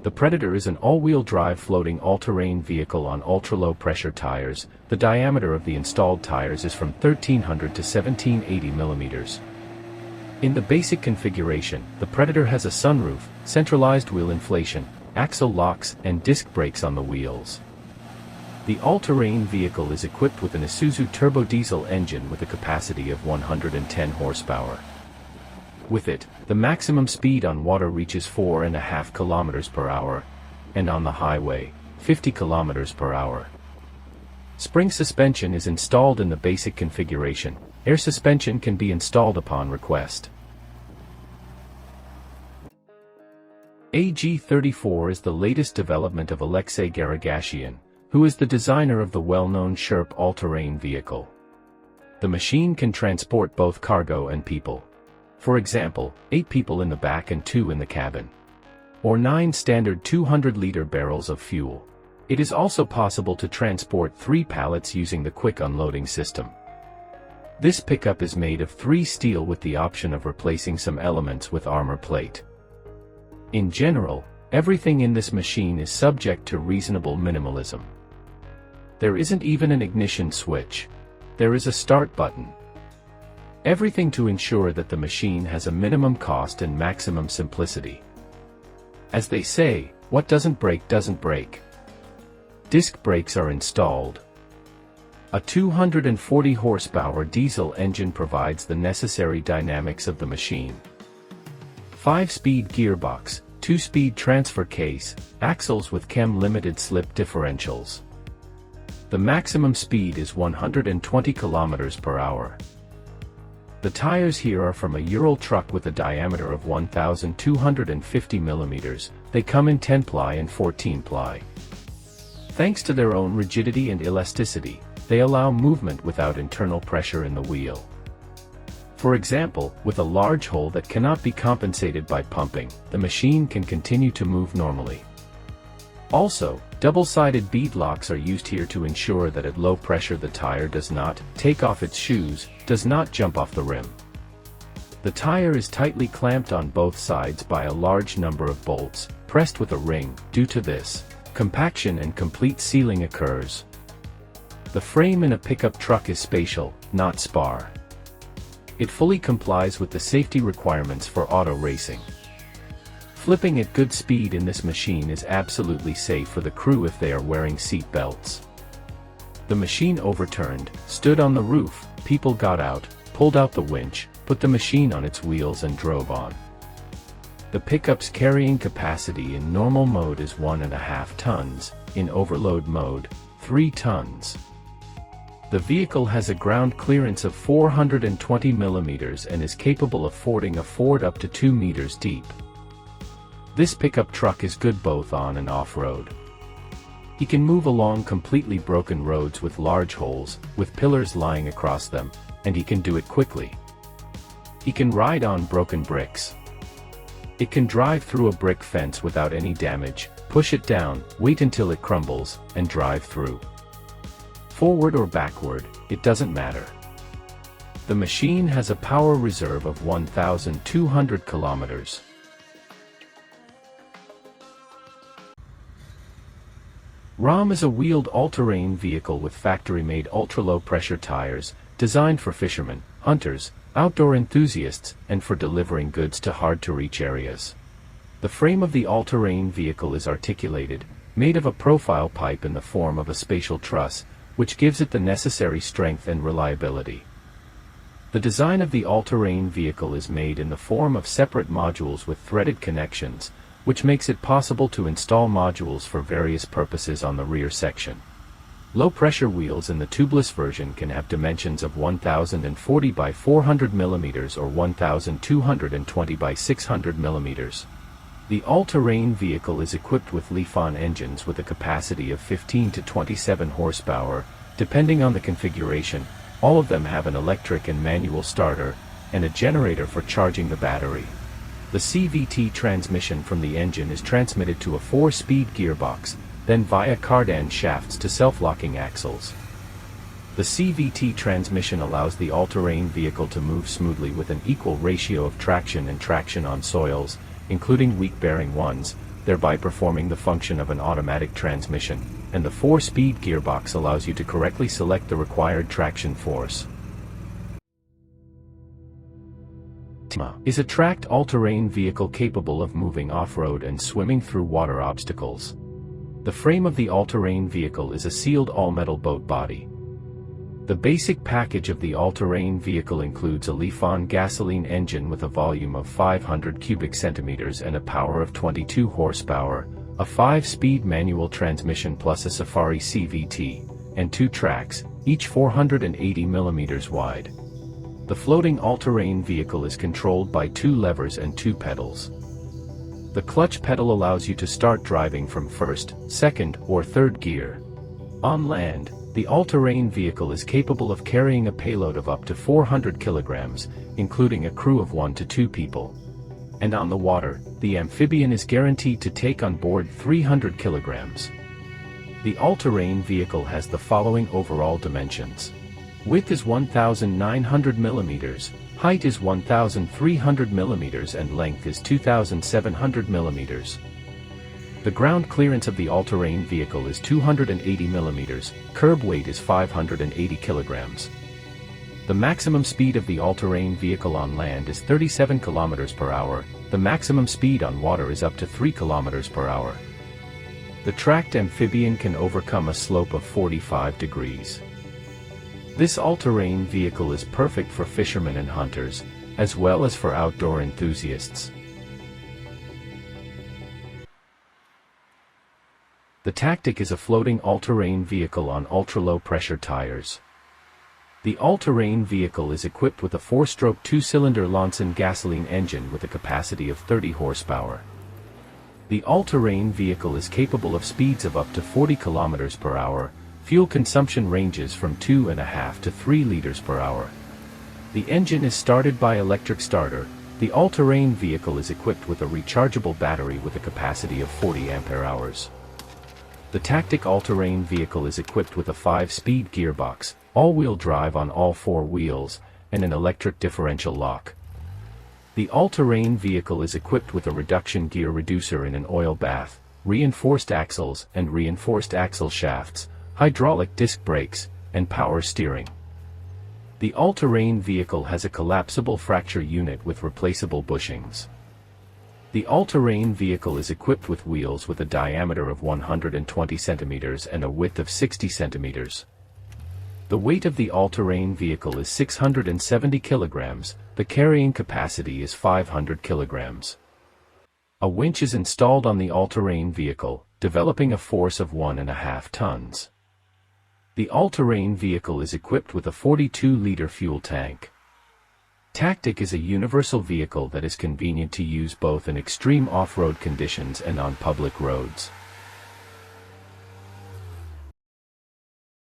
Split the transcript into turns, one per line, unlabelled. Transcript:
The Predator is an all-wheel drive floating all-terrain vehicle on ultra-low pressure tires. The diameter of the installed tires is from 1300 to 1780 millimeters. In the basic configuration, the Predator has a sunroof, centralized wheel inflation, axle locks, and disc brakes on the wheels. The all-terrain vehicle is equipped with an Isuzu turbo diesel engine with a capacity of 110 horsepower. With it, the maximum speed on water reaches 4.5 kilometers per hour, and on the highway, 50 kilometers per hour. Spring suspension is installed in the basic configuration. Air suspension can be installed upon request. AG34 is the latest development of Alexei Garagashian, who is the designer of the well-known Sherp all-terrain vehicle. The machine can transport both cargo and people. For example, 8 people in the back and 2 in the cabin. Or 9 standard 200-liter barrels of fuel. It is also possible to transport 3 pallets using the quick unloading system. This pickup is made of 3 steel with the option of replacing some elements with armor plate. In general, everything in this machine is subject to reasonable minimalism. There isn't even an ignition switch. There is a start button. Everything to ensure that the machine has a minimum cost and maximum simplicity. As they say, what doesn't break doesn't break. Disc brakes are installed. A 240 horsepower diesel engine provides the necessary dynamics of the machine. 5-speed gearbox, 2-speed transfer case, axles with chem limited slip differentials. The maximum speed is 120 kilometers per hour. The tires here are from a Ural truck with a diameter of 1,250 millimeters. They come in 10-ply and 14-ply. Thanks to their own rigidity and elasticity, they allow movement without internal pressure in the wheel. For example, with a large hole that cannot be compensated by pumping, the machine can continue to move normally. Also, double-sided bead locks are used here to ensure that at low pressure the tire does not take off its shoes, does not jump off the rim. The tire is tightly clamped on both sides by a large number of bolts, pressed with a ring. Due to this, compaction and complete sealing occurs. The frame in a pickup truck is spatial, not spar. It fully complies with the safety requirements for auto racing. Flipping at good speed in this machine is absolutely safe for the crew if they are wearing seat belts. The machine overturned, stood on the roof, people got out, pulled out the winch, put the machine on its wheels and drove on. The pickup's carrying capacity in normal mode is 1.5 tons, in overload mode, 3 tons. The vehicle has a ground clearance of 420 millimeters and is capable of fording a ford up to 2 meters deep. This pickup truck is good both on and off-road. He can move along completely broken roads with large holes, with pillars lying across them, and he can do it quickly. He can ride on broken bricks. It can drive through a brick fence without any damage, push it down, wait until it crumbles, and drive through. Forward or backward, it doesn't matter. The machine has a power reserve of 1,200 kilometers. ROMB is a wheeled all-terrain vehicle with factory-made ultra-low pressure tires, designed for fishermen, hunters, outdoor enthusiasts, and for delivering goods to hard-to-reach areas. The frame of the all-terrain vehicle is articulated, made of a profile pipe in the form of a spatial truss, which gives it the necessary strength and reliability. The design of the all-terrain vehicle is made in the form of separate modules with threaded connections, which makes it possible to install modules for various purposes on the rear section. Low-pressure wheels in the tubeless version can have dimensions of 1040 by 400 mm or 1220 by 600 mm. The all-terrain vehicle is equipped with Lifan engines with a capacity of 15 to 27 horsepower, depending on the configuration. All of them have an electric and manual starter, and a generator for charging the battery. The CVT transmission from the engine is transmitted to a 4-speed gearbox, then via cardan shafts to self-locking axles. The CVT transmission allows the all-terrain vehicle to move smoothly with an equal ratio of traction and traction on soils, including weak-bearing ones, thereby performing the function of an automatic transmission, and the 4-speed gearbox allows you to correctly select the required traction force. Is a tracked all-terrain vehicle capable of moving off-road and swimming through water obstacles. The frame of the all-terrain vehicle is a sealed all-metal boat body. The basic package of the all-terrain vehicle includes a Lifan gasoline engine with a volume of 500 cubic centimeters and a power of 22 horsepower, a 5-speed manual transmission plus a Safari CVT, and 2 tracks, each 480 mm wide. The floating all-terrain vehicle is controlled by 2 levers and 2 pedals. The clutch pedal allows you to start driving from first, second, or third gear. On land, the all-terrain vehicle is capable of carrying a payload of up to 400 kilograms, including a crew of 1 to 2 people. And on the water, the amphibian is guaranteed to take on board 300 kilograms. The all-terrain vehicle has the following overall dimensions. Width is 1,900 mm, height is 1,300 mm and length is 2,700 mm. The ground clearance of the all-terrain vehicle is 280 mm, curb weight is 580 kilograms. The maximum speed of the all-terrain vehicle on land is 37 km per hour, the maximum speed on water is up to 3 km per hour. The tracked amphibian can overcome a slope of 45 degrees. This all-terrain vehicle is perfect for fishermen and hunters, as well as for outdoor enthusiasts. The TAKTIK is a floating all-terrain vehicle on ultra-low pressure tires. The all-terrain vehicle is equipped with a 4-stroke 2-cylinder Lonson gasoline engine with a capacity of 30 horsepower. The all-terrain vehicle is capable of speeds of up to 40 km per hour. Fuel consumption ranges from 2.5 to 3 liters per hour. The engine is started by electric starter. The all-terrain vehicle is equipped with a rechargeable battery with a capacity of 40 ampere-hours. The TAKTIK all-terrain vehicle is equipped with a 5-speed gearbox, all-wheel drive on all 4 wheels, and an electric differential lock. The all-terrain vehicle is equipped with a reduction gear reducer in an oil bath, reinforced axles and reinforced axle shafts, hydraulic disc brakes, and power steering. The all-terrain vehicle has a collapsible fracture unit with replaceable bushings. The all-terrain vehicle is equipped with wheels with a diameter of 120 centimeters and a width of 60 centimeters. The weight of the all-terrain vehicle is 670 kilograms, the carrying capacity is 500 kilograms. A winch is installed on the all-terrain vehicle, developing a force of 1.5 tons. The all-terrain vehicle is equipped with a 42-liter fuel tank. TAKTIK is a universal vehicle that is convenient to use both in extreme off-road conditions and on public roads.